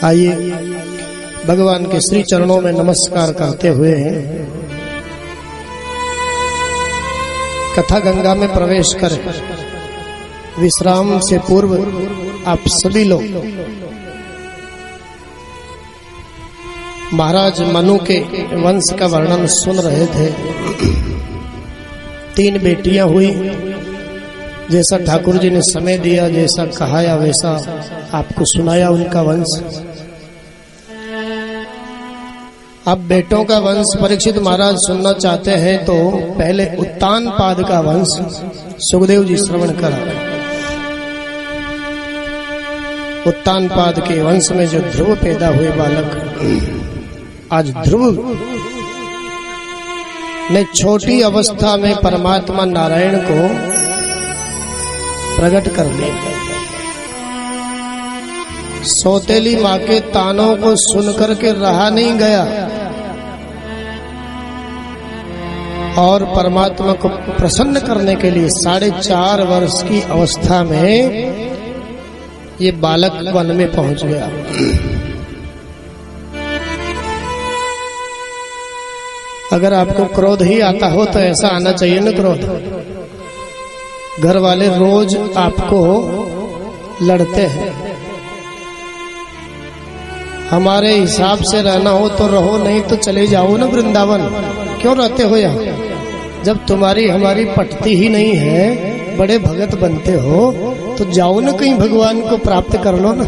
आइए भगवान के श्री चरणों में नमस्कार करते हुए कथा गंगा में प्रवेश करें। विश्राम से पूर्व आप सभी लोग महाराज मनु के वंश का वर्णन सुन रहे थे। 3 बेटियां हुई, जैसा ठाकुर जी ने समय दिया, जैसा कहाया वैसा आपको सुनाया उनका वंश। अब बेटों का वंश परीक्षित महाराज सुनना चाहते हैं तो पहले उत्तानपाद का वंश सुखदेव जी श्रवण करा। उत्तानपाद के वंश में जो ध्रुव पैदा हुए बालक, आज ध्रुव ने छोटी अवस्था में परमात्मा नारायण को प्रकट कर दिया। सौतेली माँ के तानों को सुनकर के रहा नहीं गया और परमात्मा को प्रसन्न करने के लिए 4.5 वर्ष की अवस्था में ये बालक वन में पहुंच गया। अगर आपको क्रोध ही आता हो तो ऐसा आना चाहिए ना। क्रोध, घर वाले रोज आपको लड़ते हैं, हमारे हिसाब से रहना हो तो रहो, नहीं तो चले जाओ ना वृंदावन। क्यों रहते हो यहाँ? जब तुम्हारी हमारी पटती ही नहीं है, बड़े भगत बनते हो तो जाओ ना कहीं, भगवान को प्राप्त कर लो ना।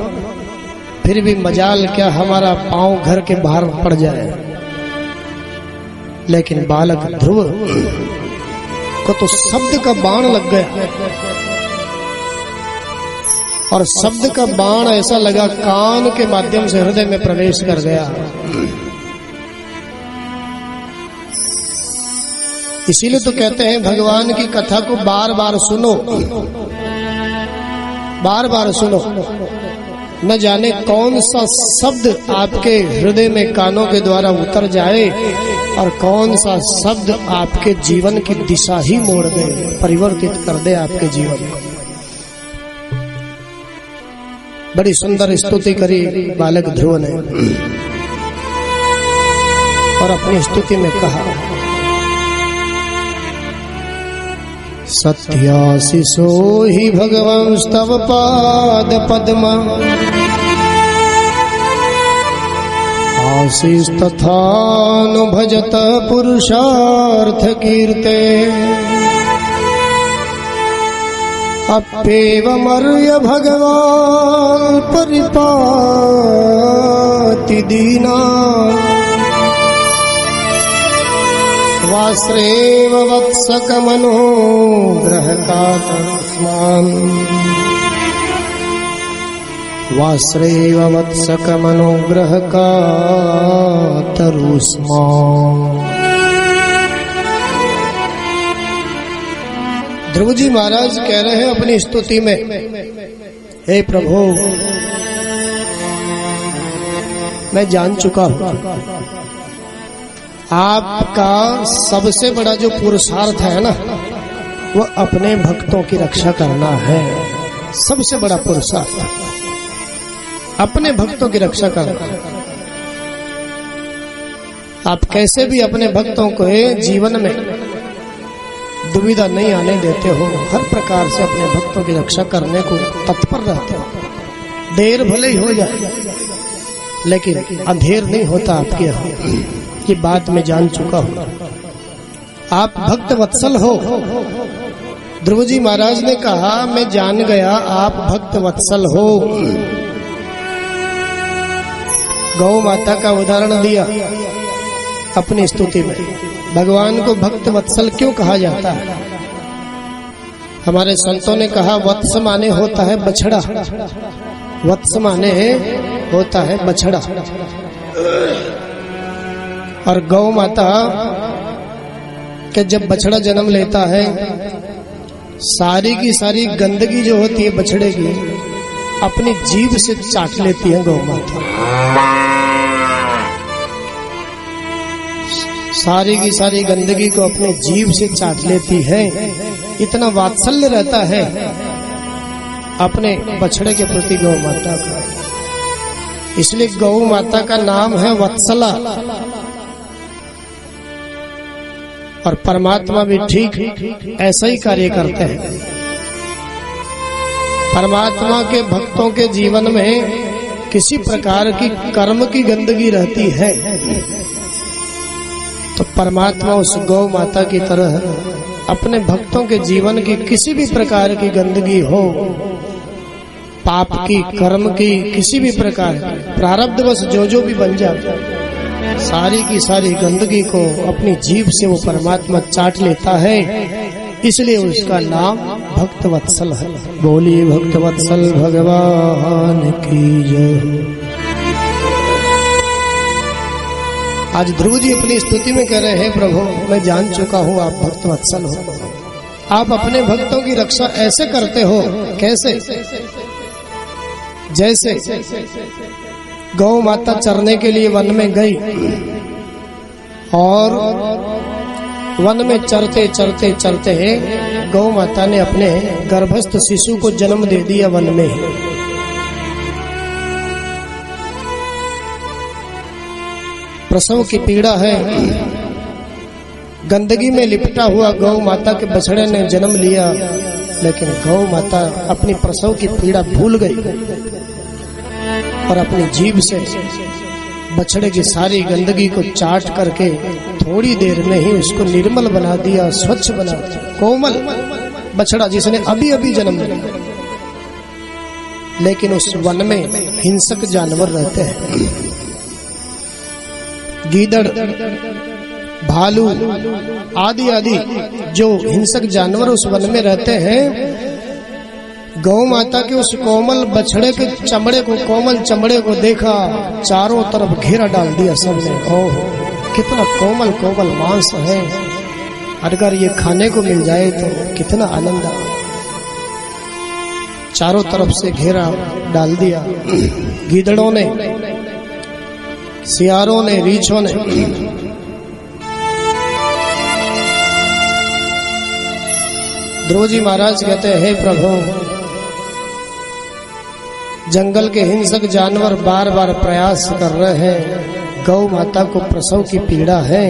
फिर भी मजाल क्या हमारा पांव घर के बाहर पड़ जाए। लेकिन बालक ध्रुव को तो शब्द का बाण लग गया और शब्द का बाण ऐसा लगा कान के माध्यम से हृदय में प्रवेश कर गया। इसीलिए तो कहते हैं भगवान की कथा को बार बार सुनो, बार बार सुनो। न जाने कौन सा शब्द आपके हृदय में कानों के द्वारा उतर जाए और कौन सा शब्द आपके जीवन की दिशा ही मोड़ दे, परिवर्तित कर दे आपके जीवन को। बड़ी सुंदर स्तुति करी बालक ध्रुव ने और अपनी स्तुति में कहा, सत्याशिषो हि भगवंस्तव पाद पद्मा आशीष तथानुभजत पुरुषार्थ कीर्ते अप्येवमर्य भगवान् परिपाति दीना वाश्रेव वत्सकमनो ग्रहकातस्मान् वाश्रेव वत्सकमनो ग्रहकातरुस्मान्। ध्रुव जी महाराज कह रहे हैं अपनी स्तुति में, हे प्रभु मैं जान चुका हूं आपका सबसे बड़ा जो पुरुषार्थ है ना, वो अपने भक्तों की रक्षा करना है। सबसे बड़ा पुरुषार्थ अपने भक्तों की रक्षा करना। आप कैसे भी अपने भक्तों को जीवन में दुविधा नहीं आने देते हो, हर प्रकार से अपने भक्तों की रक्षा करने को तत्पर रहते हो। देर भले ही हो जाए लेकिन अंधेर नहीं होता आपके यहाँ, ये बात मैं जान चुका हूँ। आप भक्त वत्सल हो। ध्रुव जी महाराज ने कहा मैं जान गया आप भक्त वत्सल हो। गौ माता का उदाहरण दिया अपनी स्तुति में। भगवान को भक्त वत्सल क्यों कहा जाता है? हमारे संतों ने कहा वत्स माने होता है बछड़ा, वत्स माने होता है बछड़ा। और गौ माता के जब बछड़ा जन्म लेता है, सारी की सारी गंदगी जो होती है बछड़े की अपनी जीभ से चाट लेती है गौ माता। सारी की सारी गंदगी को अपनी जीभ से चाट लेती है। इतना वात्सल्य रहता है अपने बछड़े के प्रति गौ माता का। इसलिए गौ माता का नाम है वत्सला। और परमात्मा भी ठीक ऐसा ही कार्य करते हैं। परमात्मा के भक्तों के जीवन में किसी प्रकार की कर्म की गंदगी रहती है तो परमात्मा उस गौ माता की तरह अपने भक्तों के जीवन की किसी भी प्रकार की गंदगी हो, पाप की, कर्म की, किसी भी प्रकार प्रारब्धवश जो भी बन जाता, सारी की सारी गंदगी को अपनी जीभ से वो परमात्मा चाट लेता है। इसलिए उसका नाम भक्त वत्सल है। बोलिए भक्त वत्सल भगवान की जय। आज ध्रुव जी अपनी स्तुति में कह रहे हैं, प्रभु मैं जान चुका हूँ आप भक्त वत्सल हो। आप अपने भक्तों की रक्षा ऐसे करते हो। कैसे? जैसे गौ माता चरने के लिए वन में गई और वन में चरते चरते चरते गौ माता ने अपने गर्भस्थ शिशु को जन्म दे दिया वन में। प्रसव की पीड़ा है, गंदगी में लिपटा हुआ गौ माता के बछड़े ने जन्म लिया, लेकिन गौ माता अपनी प्रसव की पीड़ा भूल गई और अपनी जीभ से बछड़े की सारी गंदगी को चाट करके थोड़ी देर में ही उसको निर्मल बना दिया, स्वच्छ बना दिया। कोमल बछड़ा जिसने अभी अभी जन्म लिया। लेकिन उस वन में हिंसक जानवर रहते हैं, गीदड़, भालू आदि आदि जो हिंसक जानवर उस वन में रहते हैं। गौ माता के उस कोमल बछड़े के चमड़े को, कोमल चमड़े को देखा, चारों तरफ घेरा डाल दिया सबने। ओह कितना कोमल कोमल मांस है, अगर ये खाने को मिल जाए तो कितना आनंद। चारों तरफ से घेरा डाल दिया गीदड़ों ने, सियारों ने, रीछों ने। ध्रुव जी महाराज कहते हैं, हे प्रभु जंगल के हिंसक जानवर बार बार प्रयास कर रहे हैं, गौ माता को प्रसव की पीड़ा है,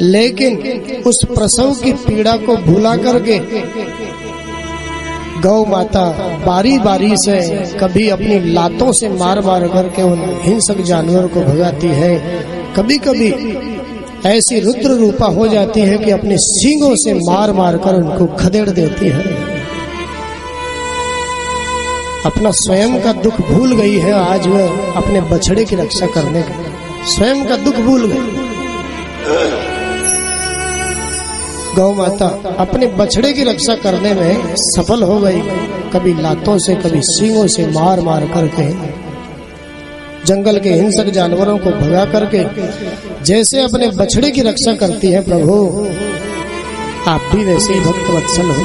लेकिन उस प्रसव की पीड़ा को भुला करके गौ माता बारी बारी से कभी अपनी लातों से मार मार करके उन हिंसक जानवरों को भगाती है, कभी कभी ऐसी रुद्र रूपा हो जाती है कि अपने सींगों से मार मार कर उनको खदेड़ देती है। अपना स्वयं का दुख भूल गई है आज वह अपने बछड़े की रक्षा करने के लिए, स्वयं का दुख भूल गई। गौ माता अपने बछड़े की रक्षा करने में सफल हो गई, कभी लातों से कभी सींगों से मार मार करके जंगल के हिंसक जानवरों को भगा करके जैसे अपने बछड़े की रक्षा करती है। प्रभु आप भी वैसे ही भक्त वत्सल हो।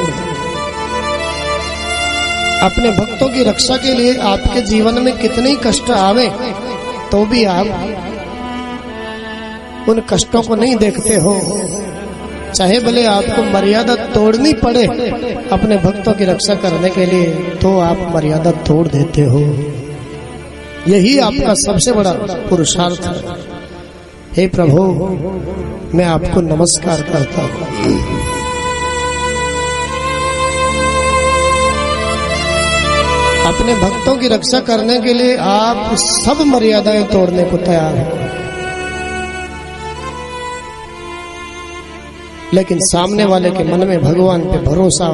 अपने भक्तों की रक्षा के लिए आपके जीवन में कितने ही कष्ट आवे तो भी आप उन कष्टों को नहीं देखते हो, चाहे भले आपको मर्यादा तोड़नी पड़े अपने भक्तों की रक्षा करने के लिए, तो आप मर्यादा तोड़ देते हो। यही आपका सबसे बड़ा पुरुषार्थ है। हे प्रभु मैं आपको नमस्कार करता हूँ। अपने भक्तों की रक्षा करने के लिए आप सब मर्यादाएं तोड़ने को तैयार हैं, लेकिन सामने वाले के मन में भगवान पे भरोसा,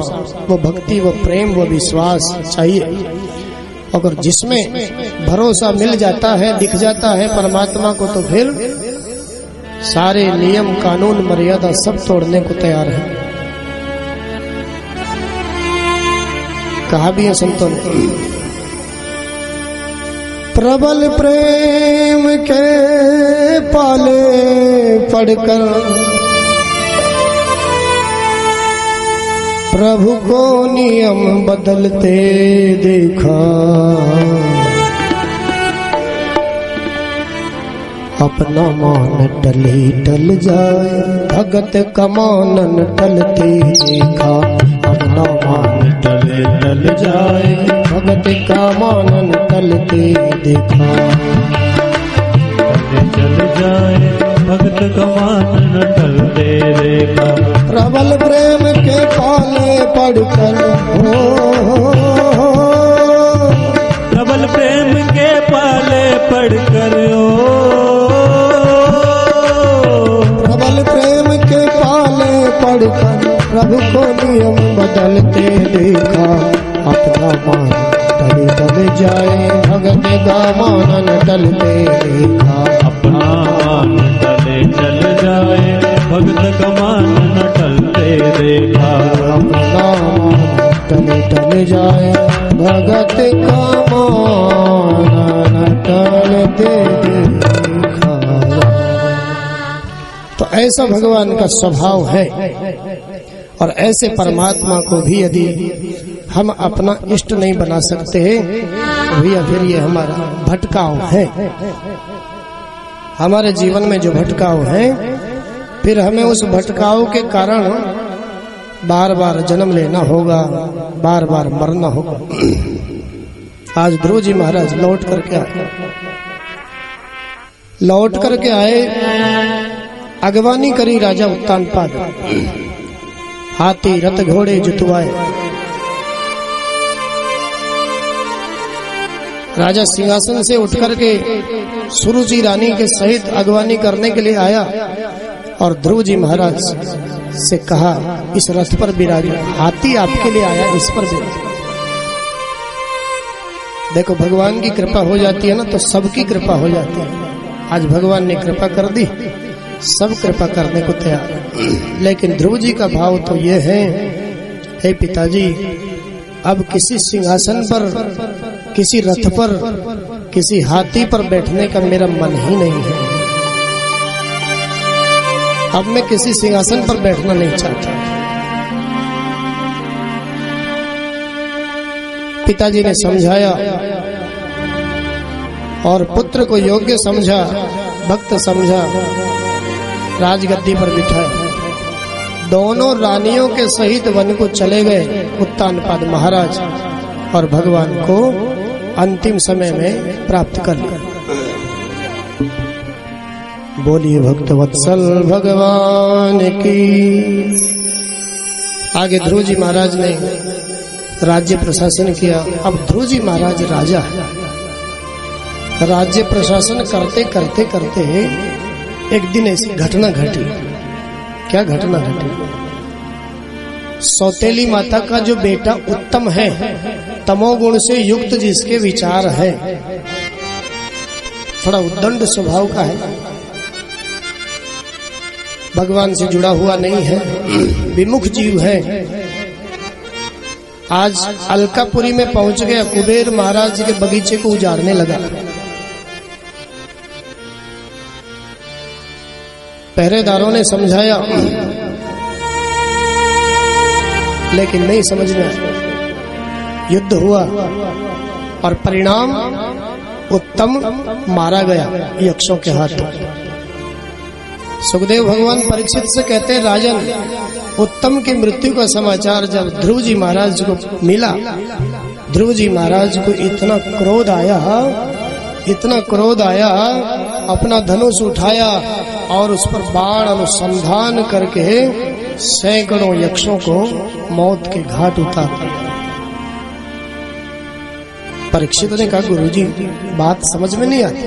वो भक्ति, वो प्रेम, वो विश्वास चाहिए। अगर जिसमें भरोसा मिल जाता है, दिख जाता है परमात्मा को, तो फिर सारे नियम कानून मर्यादा सब तोड़ने को तैयार है। कहा भी है संतों ने, प्रबल प्रेम के पाले पड़कर प्रभु को नियम बदलते देखा, अपना मान टली टल जाए भगत का मानन टलते देखा, अपना मान टले टल जाए, भगत का मान टलते देखा। चल जाए भक्त का मान न टलते देखा। प्रबल प्रेम के पाले पढ़कर प्रबल प्रेम के पाले पढ़कर प्रबल प्रेम के पाले पढ़कर प्रभु को नियम बदलते देखा। अपना मान टल टल जाए, भगत का मान टलते देखा। अपना मान टले चल जाए, भक्त का मान न टलते देखा। अपना मान टल टल जाए, भगत का मान टलते देखा। तो ऐसा भगवान का स्वभाव है। और ऐसे परमात्मा को भी यदि हम अपना इष्ट नहीं बना सकते भैया, फिर ये हमारा भटकाव है। हमारे जीवन में जो भटकाव है, फिर हमें उस भटकाव के कारण बार बार जन्म लेना होगा, बार बार मरना होगा। आज ध्रुव जी महाराज लौट करके आए, अगवानी करी राजा उत्तानपाद। हाथी रथ घोड़े जुतवाए। राजा सिंहासन से उठ करके सुरुचि रानी के सहित अगवानी करने के लिए आया और ध्रुव जी महाराज से कहा, इस रथ पर विराजे, हाथी आपके लिए आया, इस पर विराजे। देखो भगवान की कृपा हो जाती है ना, तो सबकी कृपा हो जाती है। आज भगवान ने कृपा कर दी, सब कृपा करने को तैयार। लेकिन ध्रुव जी का भाव तो ये है, हे पिताजी, अब किसी सिंहासन पर, किसी रथ पर, किसी हाथी पर बैठने का मेरा मन ही नहीं है। अब मैं किसी सिंहासन पर बैठना नहीं चाहता। पिताजी ने समझाया और पुत्र को योग्य समझा, भक्त समझा, राजगद्दी पर बिठाया। दोनों रानियों के सहित वन को चले गए उत्तानपाद महाराज, और भगवान को अंतिम समय में प्राप्त कर लिया। बोलिए भक्त वत्सल भगवान की। आगे ध्रुव जी महाराज ने राज्य प्रशासन किया। अब ध्रुव जी महाराज राजा है। राज्य प्रशासन करते करते करते एक दिन ऐसी घटना घटी। क्या घटना घटी? सौतेली माता का जो बेटा उत्तम है, तमोगुण से युक्त जिसके विचार है, थोड़ा उद्दंड स्वभाव का है, भगवान से जुड़ा हुआ नहीं है, विमुख जीव है, आज अलकापुरी में पहुंच गया, कुबेर महाराज के बगीचे को उजाड़ने लगा। पहरेदारों ने समझाया लेकिन नहीं समझ में आया। युद्ध हुआ और परिणाम उत्तम मारा गया यक्षों के हाथों। सुखदेव भगवान परीक्षित से कहते हैं, राजन, उत्तम की मृत्यु का समाचार जब ध्रुव जी महाराज को मिला, ध्रुव जी महाराज को इतना क्रोध आया, अपना धनुष उठाया और उस पर बाण अनुसंधान करके सैकड़ों यक्षों को मौत के घाट उतार दिया। परीक्षित ने कहा, गुरुजी बात समझ में नहीं आती।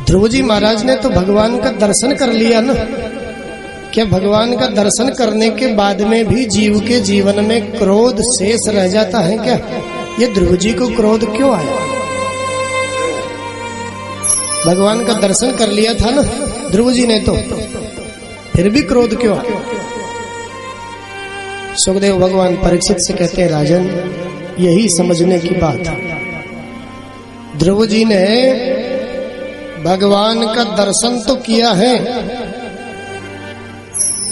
ध्रुव जी महाराज ने तो भगवान का दर्शन कर लिया ना, क्या भगवान का दर्शन करने के बाद में भी जीव के जीवन में क्रोध शेष रह जाता है क्या? ये ध्रुव जी को क्रोध क्यों आया? भगवान का दर्शन कर लिया था ना ध्रुव जी ने, तो फिर भी क्रोध क्यों आया? सुखदेव भगवान परीक्षित से कहते हैं, राजन, यही समझने की बात है। ध्रुव जी ने भगवान का दर्शन तो किया है,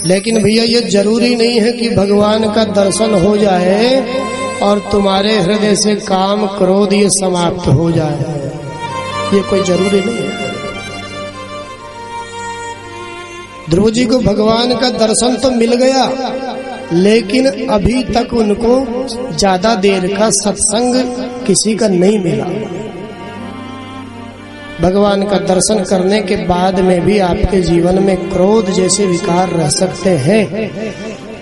लेकिन भैया ये जरूरी नहीं है कि भगवान का दर्शन हो जाए और तुम्हारे हृदय से काम क्रोध ये समाप्त हो जाए। ये कोई जरूरी नहीं है। ध्रुव जी को भगवान का दर्शन तो मिल गया, लेकिन अभी तक उनको ज्यादा देर का सत्संग किसी का नहीं मिला। भगवान का दर्शन करने के बाद में भी आपके जीवन में क्रोध जैसे विकार रह सकते हैं,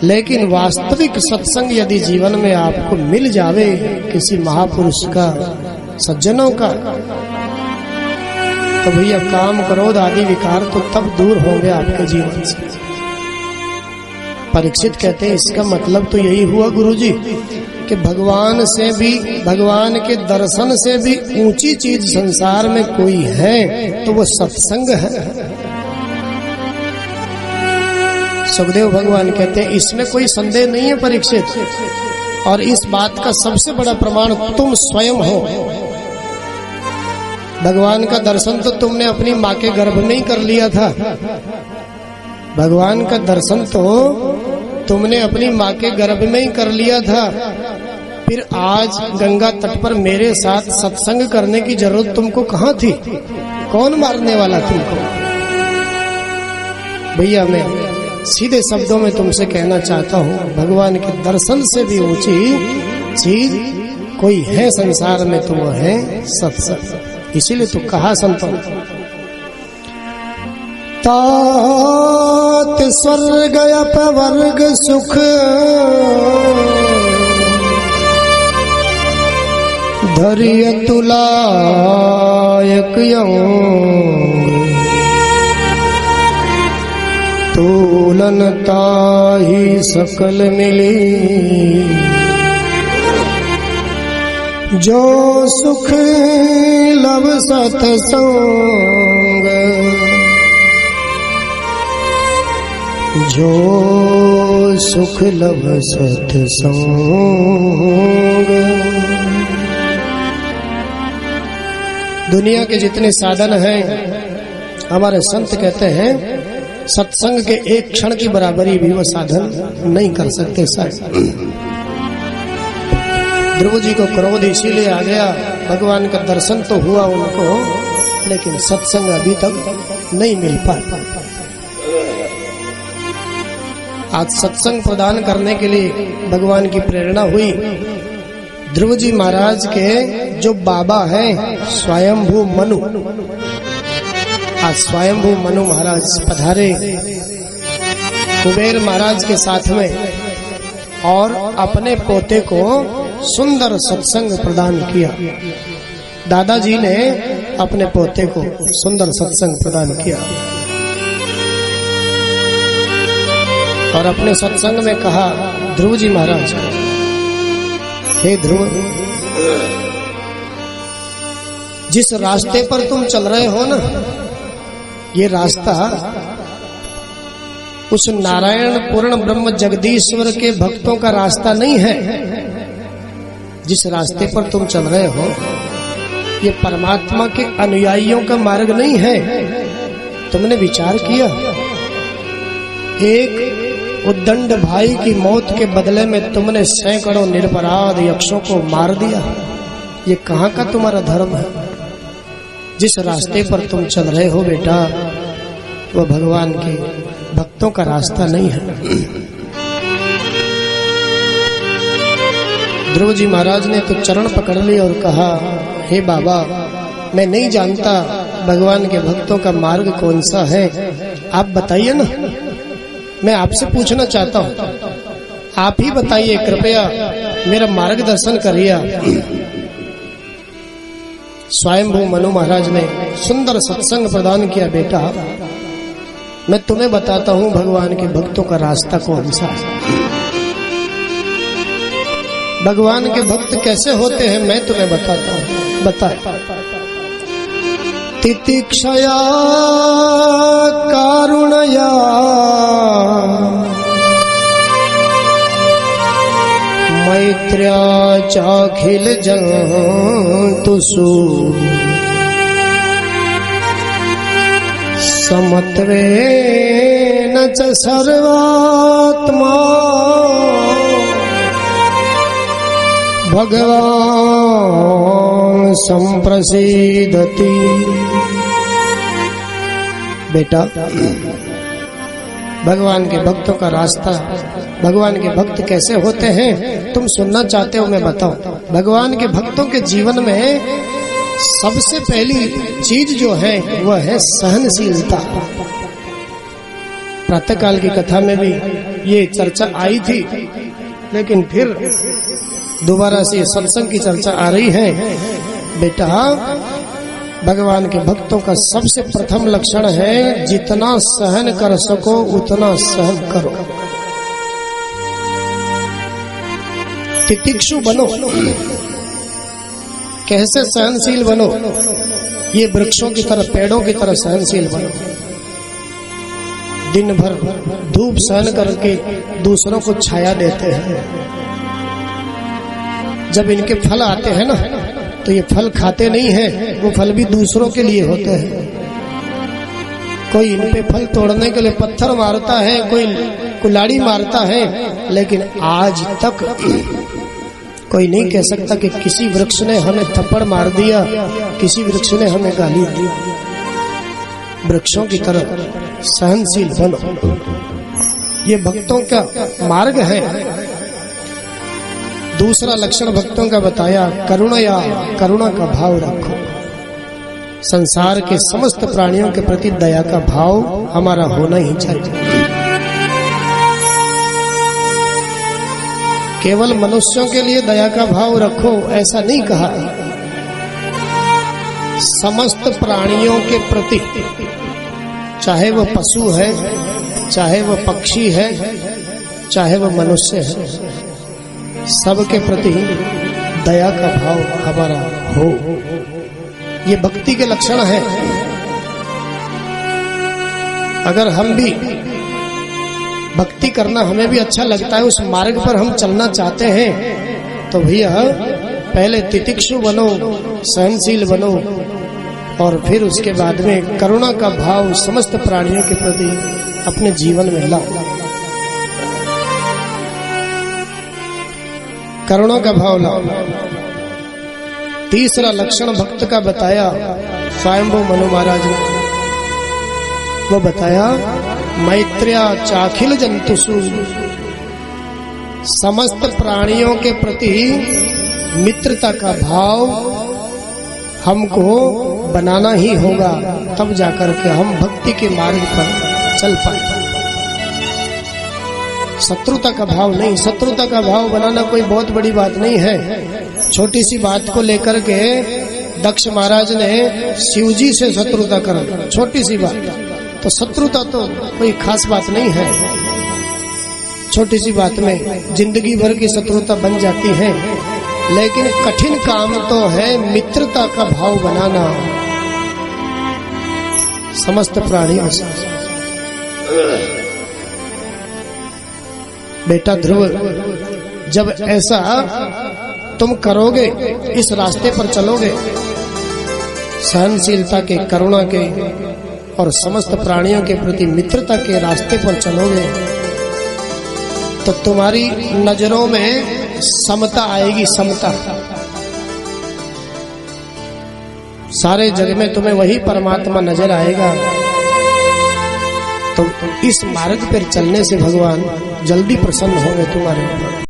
लेकिन वास्तविक सत्संग यदि जीवन में आपको मिल जावे किसी महापुरुष का, सज्जनों का, तो भैया काम क्रोध आदि विकार तो तब दूर होंगे आपके जीवन से। परीक्षित कहते हैं इसका मतलब तो यही हुआ गुरुजी कि भगवान से भी, भगवान के दर्शन से भी ऊंची चीज संसार में कोई है तो वो सत्संग है। सुखदेव भगवान कहते हैं इसमें कोई संदेह नहीं है परीक्षित, और इस बात का सबसे बड़ा प्रमाण तुम स्वयं हो। भगवान का दर्शन तो तुमने अपनी माँ के गर्भ में ही कर लिया था। भगवान का दर्शन तो तुमने अपनी माँ के गर्भ में ही कर लिया था, फिर आज गंगा तट पर मेरे साथ सत्संग करने की जरूरत तुमको कहाँ थी? कौन मारने वाला तुमको? भैया मैं सीधे शब्दों में तुमसे कहना चाहता हूँ, भगवान के दर्शन से भी ऊंची चीज कोई है संसार में तो वो है सत्संग। इसीलिए तो कहा संतों, तात स्वर्ग अपवर्ग सुख धैर्य तुलायक तोलन ताहि सकल मिली, जो सुख लव सत्संग, जो सुख लव सत्संग। दुनिया के जितने साधन हैं, हमारे संत कहते हैं सत्संग के एक क्षण की बराबरी भी वो साधन नहीं कर सकते। ध्रुव जी को क्रोध इसीलिए आ गया, भगवान का दर्शन तो हुआ उनको, लेकिन सत्संग अभी तक नहीं मिल पाया। आज सत्संग प्रदान करने के लिए भगवान की प्रेरणा हुई। ध्रुव जी महाराज के जो बाबा हैं स्वयंभू मनु, आज स्वयंभू मनु महाराज पधारे कुबेर महाराज के साथ में, और अपने पोते को सुंदर सत्संग प्रदान किया। दादाजी ने अपने पोते को सुंदर सत्संग प्रदान किया और अपने सत्संग में कहा, ध्रुव जी महाराज, हे ध्रुव, जिस रास्ते पर तुम चल रहे हो ना, ये रास्ता उस नारायण पूर्ण ब्रह्म जगदीश्वर के भक्तों का रास्ता नहीं है। जिस रास्ते पर तुम चल रहे हो ये परमात्मा के अनुयायियों का मार्ग नहीं है। तुमने विचार किया, एक उद्दंड भाई की मौत के बदले में तुमने सैकड़ों निरपराध यक्षों को मार दिया। ये कहाँ का तुम्हारा धर्म है? जिस रास्ते पर तुम चल रहे हो बेटा, वो भगवान के भक्तों का रास्ता नहीं है। ध्रुव जी महाराज ने तो चरण पकड़ लिए और कहा, हे बाबा, मैं नहीं जानता भगवान के भक्तों का मार्ग कौन सा है, आप बताइए ना। मैं आपसे पूछना चाहता हूँ, आप ही बताइए, कृपया मेरा मार्गदर्शन करिए। स्वयंभू मनु महाराज ने सुंदर सत्संग प्रदान किया। बेटा, मैं तुम्हें बताता हूँ भगवान के भक्तों का रास्ता कौन सा है। भगवान के भक्त कैसे होते हैं मैं तुम्हें बताता हूँ। बता, तितिक्षया कारुणया मैत्र्या चाखिल जन्तुषु समत्वेन च सर्वात्मा भगवान संप्रसीदति। बेटा, भगवान के भक्तों का रास्ता, भगवान के भक्त कैसे होते हैं तुम सुनना चाहते हो, मैं बताऊं। भगवान के भक्तों के जीवन में सबसे पहली चीज जो है वह है सहनशीलता। प्रातःकाल की कथा में भी ये चर्चा आई थी, लेकिन फिर दोबारा से सत्संग की चर्चा आ रही है। बेटा, भगवान के भक्तों का सबसे प्रथम लक्षण है जितना सहन कर सको उतना सहन करो। तितिक्षु बनो। कैसे सहनशील बनो? ये वृक्षों की तरह, पेड़ों की तरह सहनशील बनो। दिन भर धूप सहन करके दूसरों को छाया देते हैं। जब इनके फल आते हैं ना, तो ये फल खाते नहीं हैं, वो फल भी दूसरों के लिए होते हैं। कोई इन पे फल तोड़ने के लिए पत्थर मारता है, कोई कुल्हाड़ी मारता है, लेकिन आज तक कोई नहीं कह सकता कि किसी वृक्ष ने हमें थप्पड़ मार दिया, किसी वृक्ष ने हमें गाली दी। वृक्षों की तरह सहनशील बनो। ये भक्तों का मार्ग है। दूसरा लक्षण भक्तों का बताया, करुणा का भाव रखो। संसार के समस्त प्राणियों के प्रति दया का भाव हमारा होना ही चाहिए। केवल मनुष्यों के लिए दया का भाव रखो ऐसा नहीं कहा, समस्त प्राणियों के प्रति, चाहे वह पशु है, चाहे वह पक्षी है, चाहे वह मनुष्य है, सबके प्रति दया का भाव हमारा हो। ये भक्ति के लक्षण है। अगर हम भी भक्ति करना हमें भी अच्छा लगता है, उस मार्ग पर हम चलना चाहते हैं, तो भैया पहले तितिक्षु बनो, सहनशील बनो, और फिर उसके बाद में करुणा का भाव समस्त प्राणियों के प्रति अपने जीवन में लाओ। करुणा का भाव लाओ। तीसरा लक्षण भक्त का बताया स्वयंभू मनु महाराज ने, वो बताया मैत्र्या चाखिल जंतुषु। समस्त प्राणियों के प्रति मित्रता का भाव हमको बनाना ही होगा, तब जाकर के हम भक्ति के मार्ग पर चल पाए। शत्रुता का भाव नहीं। शत्रुता का भाव बनाना कोई बहुत बड़ी बात नहीं है। छोटी सी बात को लेकर के दक्ष महाराज ने शिव जी से शत्रुता कर, छोटी सी बात, तो शत्रुता तो कोई खास बात नहीं है। छोटी सी बात में जिंदगी भर की शत्रुता बन जाती है, लेकिन कठिन काम तो है मित्रता का भाव बनाना समस्त प्राणियों से। बेटा ध्रुव, जब ऐसा तुम करोगे, इस रास्ते पर चलोगे, सहनशीलता के, करुणा के और समस्त प्राणियों के प्रति मित्रता के रास्ते पर चलोगे, तो तुम्हारी नजरों में समता आएगी। समता, सारे जग में तुम्हें वही परमात्मा नजर आएगा। तो इस मार्ग पर चलने से भगवान जल्दी प्रसन्न होंगे तुम्हारे ऊपर।